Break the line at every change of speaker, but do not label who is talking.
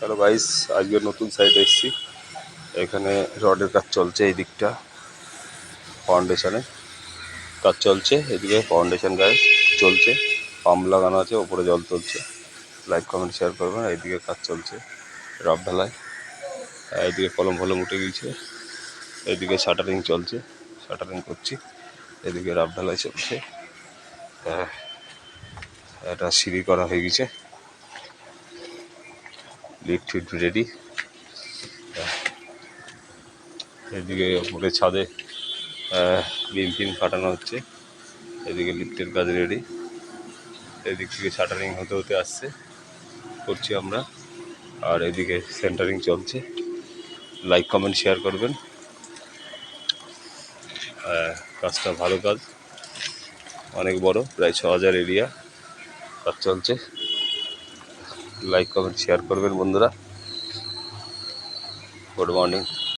Hello guys, আজকে নতুন সাইটে এসেছি। এখানে রডের কাজ চলছে, এই দিকটা ফাউন্ডেশনে কাজ চলছে, এদিকে ফাউন্ডেশন গায়ে চলছে, পাম্প লাগানো আছে, ওপরে জল তুলছে। লাইক কমেন্ট শেয়ার করবেন। এইদিকে কাজ চলছে, রড ঢালাই। এইদিকে কলম ফলম উঠে গিয়েছে, এইদিকে শাটারিং চলছে, শাটারিং করছি। এদিকে রাব ঢালাই চলছে, এটা সিঁড়ি করা হয়ে গেছে, লিফট ফিট রেডি। এদিকে উপরে ছাদে বিম ফিম কাটানো হচ্ছে, এদিকে লিফটের কাজ রেডি, এদিক থেকে শাটারিং হতে হতে আসছে, করছি আমরা। আর এদিকে সেন্টারিং চলছে। লাইক কমেন্ট শেয়ার করবেন। কাজটা ভালো কাজ, অনেক বড়, প্রায় 6000 এরিয়া কাজ চলছে। লাইক কমেন্ট শেয়ার করবেন বন্ধুরা। Good morning.